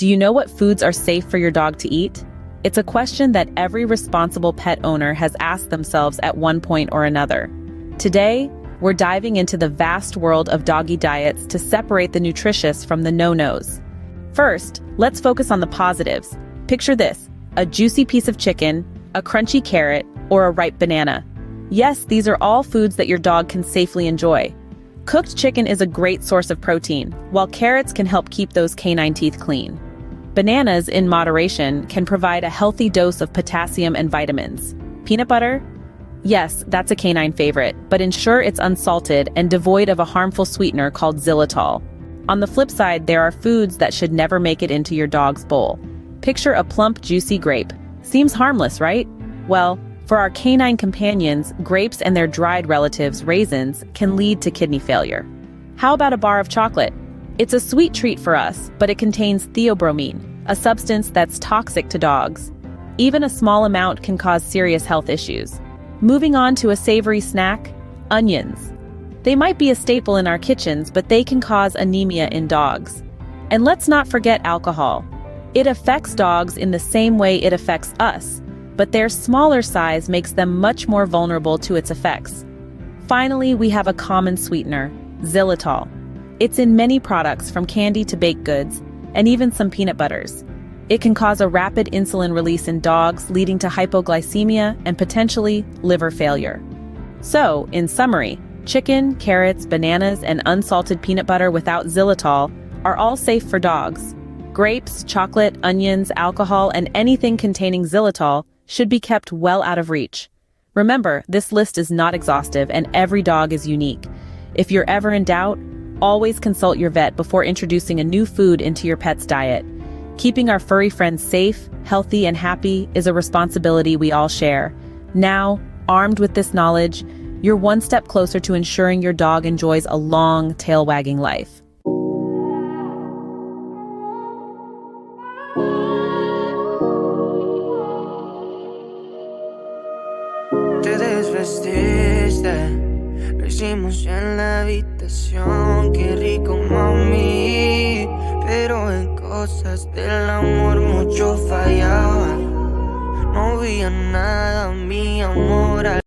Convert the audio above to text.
Do you know what foods are safe for your dog to eat? It's a question that every responsible pet owner has asked themselves at one point or another. Today, we're diving into the vast world of doggy diets to separate the nutritious from the no-nos. First, let's focus on the positives. Picture this: a juicy piece of chicken, a crunchy carrot, or a ripe banana. Yes, these are all foods that your dog can safely enjoy. Cooked chicken is a great source of protein, while carrots can help keep those canine teeth clean. Bananas, in moderation, can provide a healthy dose of potassium and vitamins. Peanut butter? Yes, that's a canine favorite, but ensure it's unsalted and devoid of a harmful sweetener called xylitol. On the flip side, there are foods that should never make it into your dog's bowl. Picture a plump, juicy grape. Seems harmless, right? Well, for our canine companions, grapes and their dried relatives, raisins, can lead to kidney failure. How about a bar of chocolate? It's a sweet treat for us, but it contains theobromine, a substance that's toxic to dogs. Even a small amount can cause serious health issues. Moving on to a savory snack, onions. They might be a staple in our kitchens, but they can cause anemia in dogs. And let's not forget alcohol. It affects dogs in the same way it affects us, but their smaller size makes them much more vulnerable to its effects. Finally, we have a common sweetener, xylitol. It's in many products, from candy to baked goods, and even some peanut butters. It can cause a rapid insulin release in dogs, leading to hypoglycemia and potentially liver failure. So, in summary, chicken, carrots, bananas, and unsalted peanut butter without xylitol are all safe for dogs. Grapes, chocolate, onions, alcohol, and anything containing xylitol should be kept well out of reach. Remember, this list is not exhaustive and every dog is unique. If you're ever in doubt, always consult your vet before introducing a new food into your pet's diet. Keeping our furry friends safe, healthy, and happy is a responsibility we all share. Now, armed with this knowledge, you're one step closer to ensuring your dog enjoys a long, tail-wagging life. Te desvestiste, lo hicimos en la habitación, qué rico mami, pero en cosas del amor mucho fallaba. No había nada, mi amor,